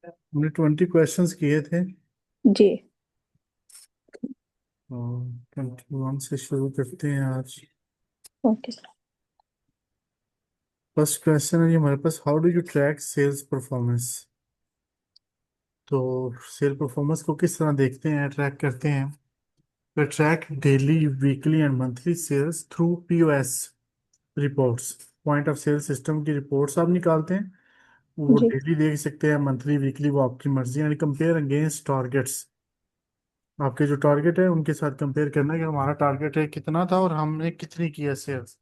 हमने 20 क्वेश्चंस किए थे जी। और 21 से शुरू करते हैं आज। Okay sir. फर्स्ट क्वेश्चन है ये हमारे पास, how do you track sales performance. तो सेल परफॉर्मेंस को किस तरह देखते हैं, ट्रैक करते हैं। We track daily, weekly and monthly sales through POS reports. Point of sale system की रिपोर्ट्स आप निकालते हैं, वो जी। डेली देख सकते हैं, मंथली वीकली वो आपकी मर्जी, यानी कंपेयर अगेंस्ट टारगेट्स। आपके जो टारगेट है उनके साथ कंपेयर करना है कि हमारा टारगेट है कितना था और हमने कितनी किया sales.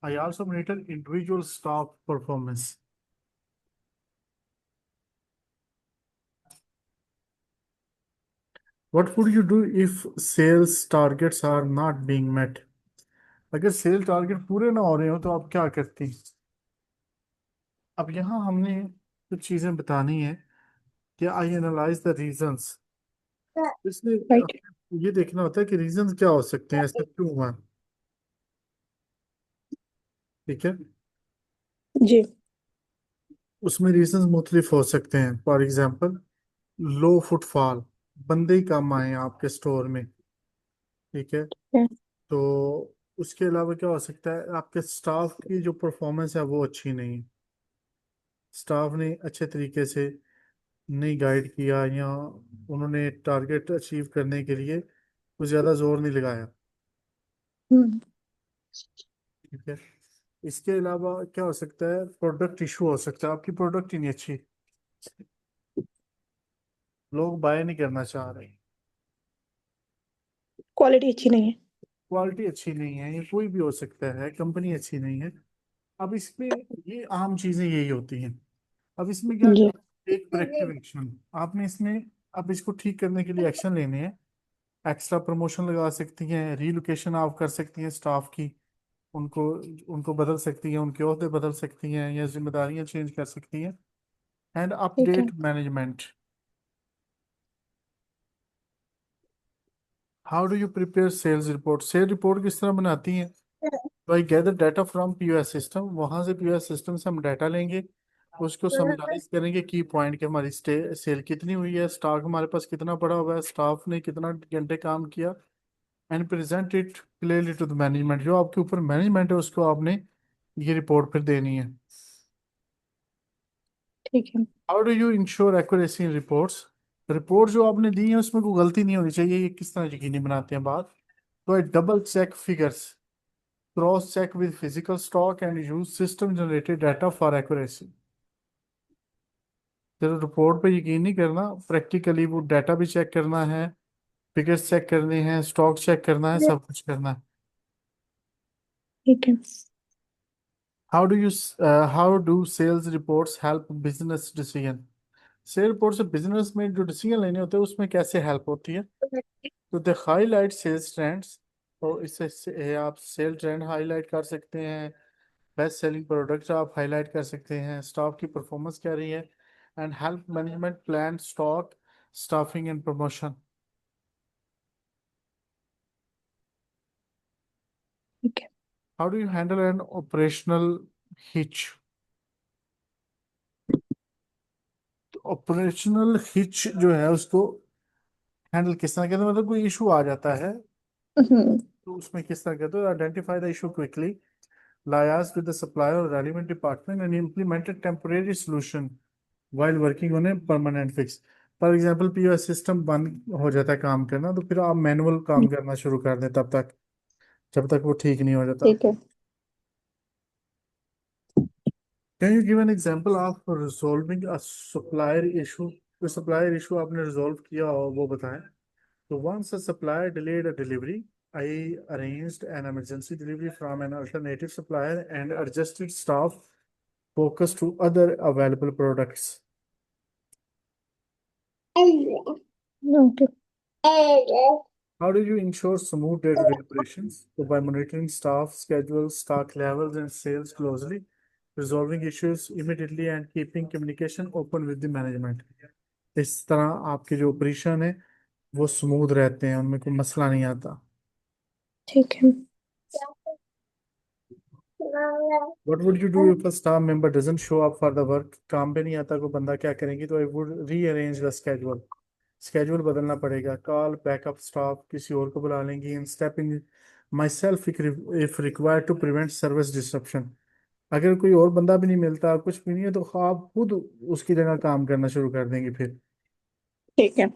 I also monitor individual staff performance. What would you do if sales targets are not being met. अगर सेल टारगेट पूरे ना हो रहे हो तो आप क्या करती हैं। अब यहाँ हमने कुछ चीजें बतानी है कि आई एनालाइज द रीजंस। इसलिए राइट। ये देखना होता है कि रीजंस क्या हो सकते हैं, ऐसा क्यों हुआ। ठीक है। जी। उसमें रीजंस मुख्तलिफ हो सकते हैं। फॉर एग्जांपल, लो फुटफॉल, बंदे ही कम आए हैं आपके स्टोर में। ठीक है। तो उसके अलावा क्या हो सकता है, आपके स्टाफ की जो परफॉर्मेंस है वो अच्छी नहीं है। स्टाफ ने अच्छे तरीके से नहीं गाइड किया, या उन्होंने टारगेट अचीव करने के लिए कुछ ज़्यादा जोर नहीं लगाया। हम्म। ठीक है। इसके अलावा क्या हो सकता है, प्रोडक्ट इशू हो सकता है, आपकी प्रोडक्ट ही नहीं अच्छी, लोग बाय नहीं करना चाह रहे, क्वालिटी अच्छी नहीं है। क्वालिटी अच्छी नहीं है, ये कोई भी हो सकता है, कंपनी अच्छी नहीं है। अब इसमें ये आम चीजें यही होती हैं। अब इसमें क्या जी। करना, एक करेक्टिव एक्शन आपने इसमें, अब इसको ठीक करने के लिए एक्शन लेने हैं। एक्स्ट्रा प्रमोशन लगा सकती हैं, रीलोकेशन आप कर सकती हैं स्टाफ की, उनको उनको बदल सकती हैं, उनके ओहदे बदल सकती हैं, या जिम्मेदारियां चेंज कर सकती हैं। एंड ठीक है। Update management. How do you prepare sales report. Sale report किस तरह बनाती हैं। तो I gather data from POS system, वहां से पीओएस सिस्टम से हम डाटा लेंगे, उसको समराइज करेंगे की पॉइंट के, हमारी सेल कितनी हुई है, स्टॉक हमारे पास कितना पड़ा हुआ है, स्टाफ ने कितना घंटे काम किया। And present it clearly to the management, जो आपके ऊपर मैनेजमेंट है उसको आपने ये रिपोर्ट फिर देनी है। ठीक है। How do you ensure accuracy in reports. Report जो आपने दी है उसमें कोई गलती नहीं होनी चाहिए, ये किस तरह यकीनी बनाते हैं बात। तो I double check figures, cross check with physical stock and use system generated data for accuracy. सिर्फ रिपोर्ट पे यकीन नहीं करना, प्रैक्टिकली वो डाटा भी चेक करना है, फिगर्स चेक करने हैं, स्टॉक चेक करना है, सब कुछ करना है। ठीक है। How do you how do sales reports help business decision. Sale report से बिजनेस में जो डिसीजन लेने होते हैं उसमें कैसे हेल्प होती है। तो दे हाईलाइट सेल्स ट्रेंड्स, तो इससे आप सेल ट्रेंड हाईलाइट कर सकते हैं, बेस्ट सेलिंग प्रोडक्ट्स आप हाईलाइट कर सकते हैं, स्टॉक की परफॉर्मेंस क्या रही है, and help management plan stock, staffing and promotion. ठीक है। How do you handle N operational hitch. Operational hitch जो है उसको हैंडल किस तरह कहते हैं, मतलब कोई इशू आ जाता है हम्म। तो उसमें किस तरह कहते हो, identify the issue quickly, liaise with the supplier or relevant department and implement a temporary solution while working on a permanent fix। For example POS system बंद हो जाता है काम करना, तो फिर आप मैनुअल काम करना शुरू कर दें तब तक, जब तक वो ठीक नहीं हो जाता। ठीक है। Can you give an example of resolving a supplier issue. कोई सप्लायर इशू आपने रिजॉल्व किया हो वो बताएं। तो once a supplier delayed a delivery, I arranged an emergency delivery from an alternative supplier and adjusted staff focus to other available products। Okay. How do you ensure smooth day-to-day operations? So by monitoring staff schedules, stock levels, and sales closely, resolving issues immediately, and keeping communication open with the management। इस तरह आपके जो operation है वो smooth रहते हैं, उनमें कोई मसला नहीं आता। ठीक है। What would you do if a staff member doesn't show up for the work? काम पे नहीं आता कोई बंदा, क्या करेंगे? तो I would rearrange the schedule. Schedule बदलना पड़ेगा. Call backup staff, किसी और को बुला लेंगे. And step in myself if required to prevent service disruption. अगर कोई और बंदा भी नहीं मिलता, कुछ भी नहीं है, तो आप खुद उसकी जगह काम करना शुरू कर देंगे फिर. ठीक है.